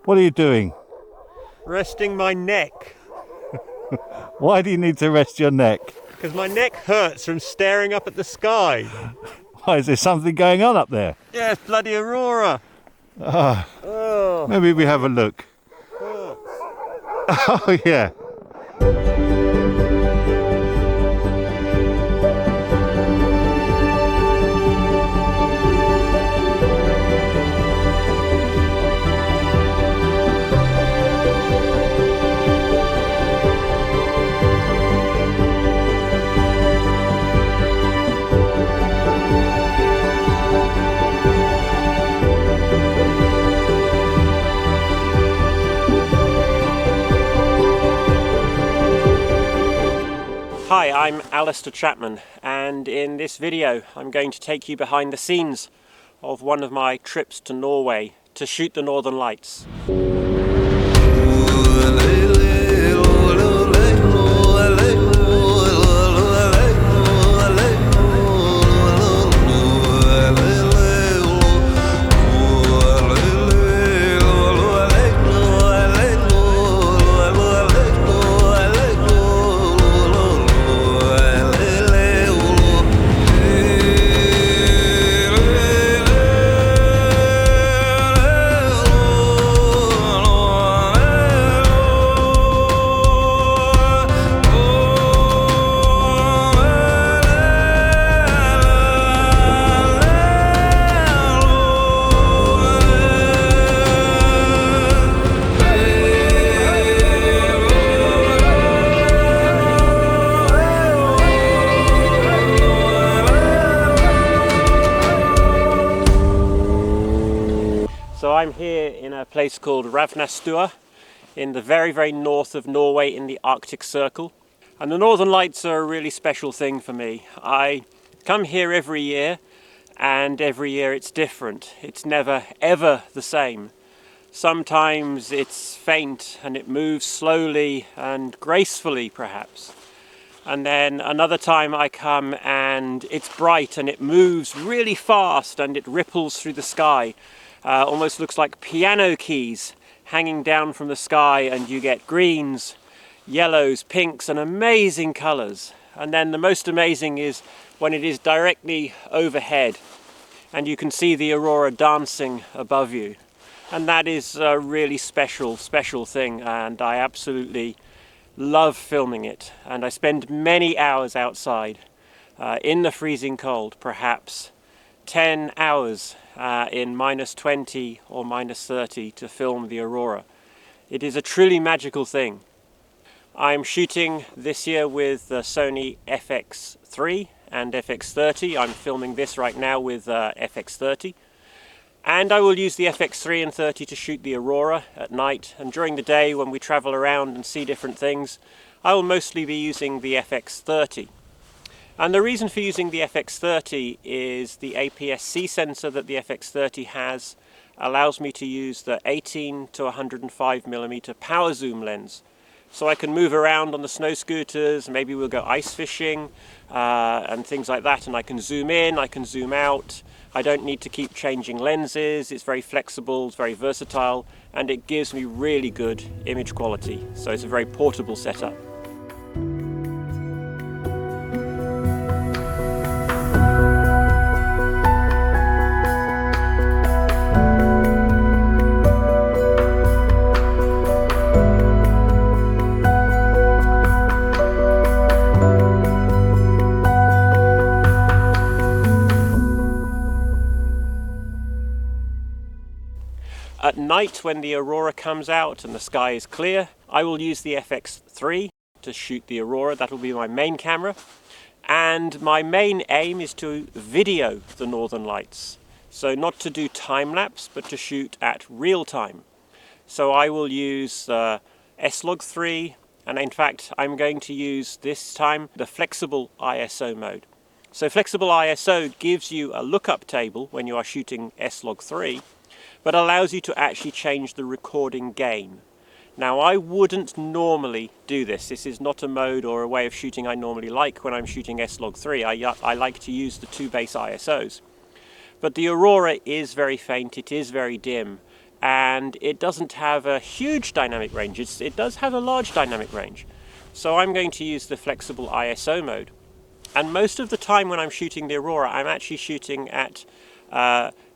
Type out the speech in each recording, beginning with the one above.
What are you doing? Resting my neck. Why do you need to rest your neck? Because my neck hurts from staring up at the sky. Why, is there something going on up there? Yeah, it's bloody Aurora. Maybe we have a look. Oh yeah. Hi, I'm Alistair Chapman, and in this video I'm going to take you behind the scenes of one of my trips to Norway to shoot the Northern Lights. So I'm here in a place called Ravnastua in the very north of Norway in the Arctic Circle. And the Northern Lights are a really special thing for me. I come here every year, and every year it's different. It's never ever the same. Sometimes it's faint and it moves slowly and gracefully perhaps. And then another time I come and it's bright and it moves really fast and it ripples through the sky. Almost looks like piano keys hanging down from the sky, and you get greens, yellows, pinks and amazing colours. And then the most amazing is when it is directly overhead and you can see the aurora dancing above you. And that is a really special thing, and I absolutely love filming it. And I spend many hours outside in the freezing cold, perhaps 10 hours in -20 or -30 to film the aurora. It is a truly magical thing. I'm shooting this year with the Sony FX3 and FX30. I'm filming this right now with FX30. And I will use the FX3 and 30 to shoot the aurora at night, and during the day when we travel around and see different things, I will mostly be using the FX30. And the reason for using the FX30 is the APS-C sensor that the FX30 has allows me to use the 18 to 105mm power zoom lens. So I can move around on the snow scooters, maybe we'll go ice fishing and things like that, and I can zoom in, I can zoom out. I don't need to keep changing lenses. It's very flexible, it's very versatile, and it gives me really good image quality. So it's a very portable setup. At night, when the aurora comes out and the sky is clear, I will use the FX3 to shoot the aurora. That will be my main camera. And my main aim is to video the Northern Lights. So not to do time-lapse, but to shoot at real time. So I will use S-Log3, and in fact, I'm going to use this time the flexible ISO mode. So flexible ISO gives you a lookup table when you are shooting S-Log3, but allows you to actually change the recording gain. Now, I wouldn't normally do this. This is not a mode or a way of shooting I normally like when I'm shooting S-Log3. I like to use the two base ISOs. But the aurora is very faint, it is very dim, and it doesn't have a huge dynamic range. It does have a large dynamic range. So I'm going to use the flexible ISO mode. And most of the time when I'm shooting the Aurora, I'm actually shooting at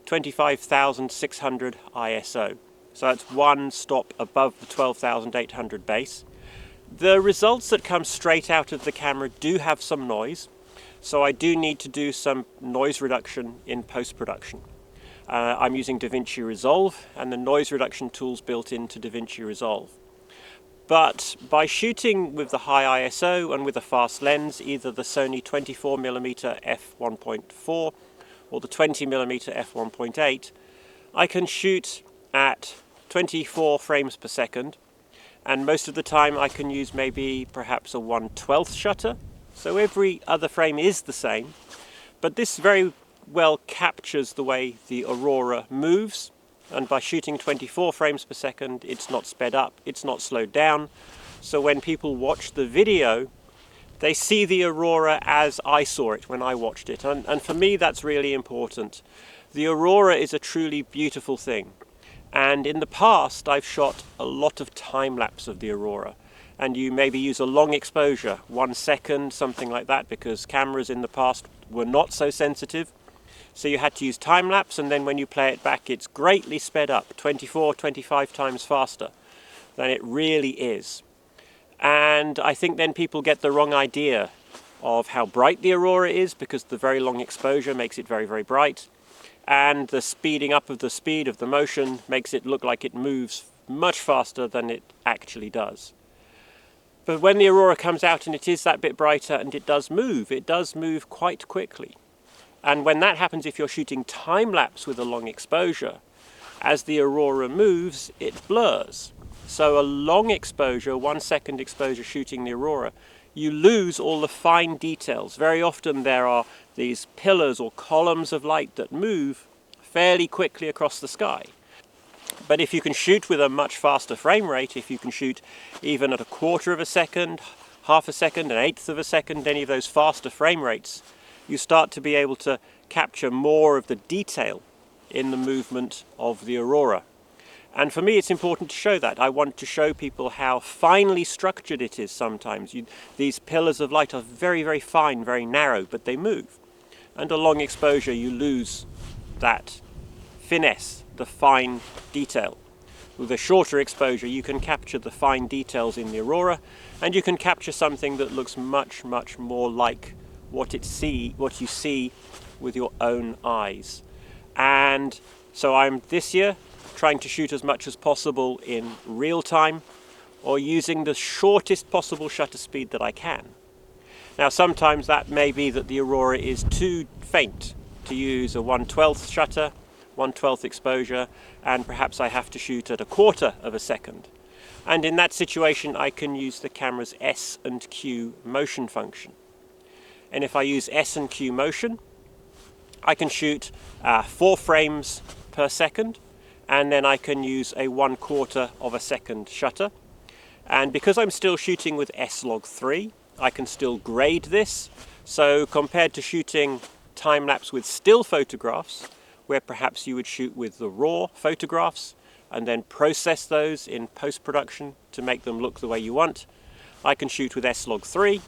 25,600 ISO. So that's one stop above the 12,800 base. The results that come straight out of the camera do have some noise, so I do need to do some noise reduction in post-production. I'm using DaVinci Resolve, and the noise reduction tool's built into DaVinci Resolve. But by shooting with the high ISO and with a fast lens, either the Sony 24mm f1.4 or the 20mm f1.8, I can shoot at 24 frames per second, and most of the time I can use maybe perhaps a 1/12 shutter, so every other frame is the same, but this very well captures the way the Aurora moves, and by shooting 24 frames per second it's not sped up, it's not slowed down, so when people watch the video they see the Aurora as I saw it when I watched it, and for me that's really important. The Aurora is a truly beautiful thing. And in the past, I've shot a lot of time-lapse of the Aurora. And you maybe use a long exposure, 1 second, something like that, because cameras in the past were not so sensitive. So you had to use time-lapse, and then when you play it back, it's greatly sped up, 24, 25 times faster than it really is. And I think then people get the wrong idea of how bright the Aurora is, because the very long exposure makes it very, very bright. And the speeding up of the speed of the motion makes it look like it moves much faster than it actually does. But when the Aurora comes out and it is that bit brighter and it does move quite quickly. And when that happens, if you're shooting time-lapse with a long exposure, as the Aurora moves, it blurs. So a long exposure, 1 second exposure shooting the Aurora, you lose all the fine details. Very often there are these pillars or columns of light that move fairly quickly across the sky. But if you can shoot with a much faster frame rate, if you can shoot even at 1/4 of a second, 1/2 a second, 1/8 of a second, any of those faster frame rates, you start to be able to capture more of the detail in the movement of the Aurora. And for me it's important to show that. I want to show people how finely structured it is sometimes. These pillars of light are very, very fine, very narrow, but they move. And a long exposure you lose that finesse, the fine detail. With a shorter exposure you can capture the fine details in the Aurora, and you can capture something that looks much, much more like what you see with your own eyes. And so I'm this year trying to shoot as much as possible in real time, or using the shortest possible shutter speed that I can. Now sometimes that may be that the Aurora is too faint to use a 1/12 shutter, 1/12 exposure, and perhaps I have to shoot at 1/4 of a second. And in that situation I can use the camera's S and Q motion function. And if I use S and Q motion, I can shoot 4 frames per second, and then I can use a 1/4 of a second shutter. And because I'm still shooting with S-Log3, I can still grade this. So compared to shooting time-lapse with still photographs, where perhaps you would shoot with the raw photographs and then process those in post-production to make them look the way you want, I can shoot with S-Log3,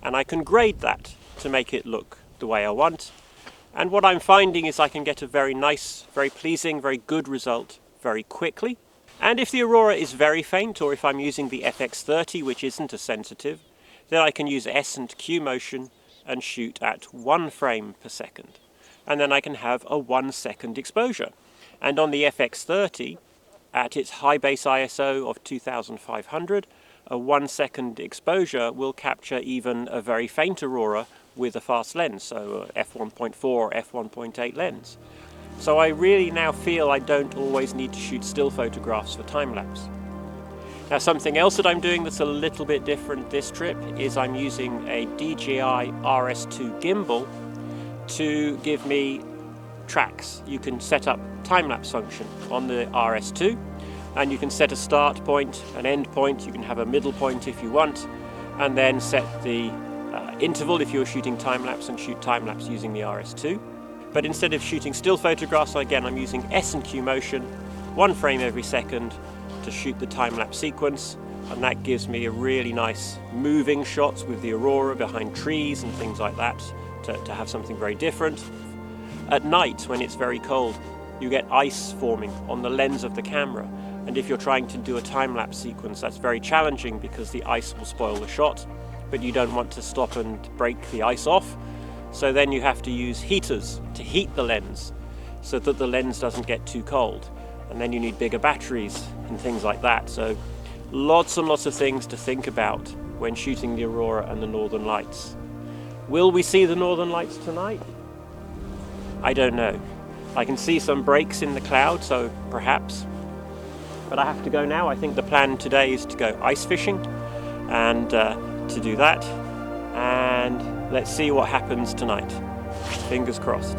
and I can grade that to make it look the way I want. And what I'm finding is I can get a very nice, very pleasing, very good result very quickly. And if the Aurora is very faint, or if I'm using the FX30, which isn't as sensitive, then I can use S and Q motion and shoot at 1 frame per second. And then I can have a 1 second exposure. And on the FX30, at its high base ISO of 2500, a 1 second exposure will capture even a very faint Aurora with a fast lens, so a f1.4 or f1.8 lens. So I really now feel I don't always need to shoot still photographs for time-lapse. Now something else that I'm doing that's a little bit different this trip is I'm using a DJI RS2 gimbal to give me tracks. You can set up time-lapse function on the RS2, and you can set a start point, an end point, you can have a middle point if you want, and then set the interval if you're shooting time-lapse, and shoot time-lapse using the RS2. But instead of shooting still photographs, again I'm using S and Q motion, one frame every second to shoot the time-lapse sequence, and that gives me a really nice moving shots with the aurora behind trees and things like that to have something very different. At night, when it's very cold, you get ice forming on the lens of the camera, and if you're trying to do a time-lapse sequence, that's very challenging because the ice will spoil the shot, but you don't want to stop and break the ice off, so then you have to use heaters to heat the lens so that the lens doesn't get too cold, and then you need bigger batteries and things like that. So lots and lots of things to think about when shooting the aurora and the northern lights. Will we see the northern lights tonight? I don't know. I can see some breaks in the cloud, so perhaps. But I have to go now. I think the plan today is to go ice fishing and to do that. And let's see what happens tonight. Fingers crossed.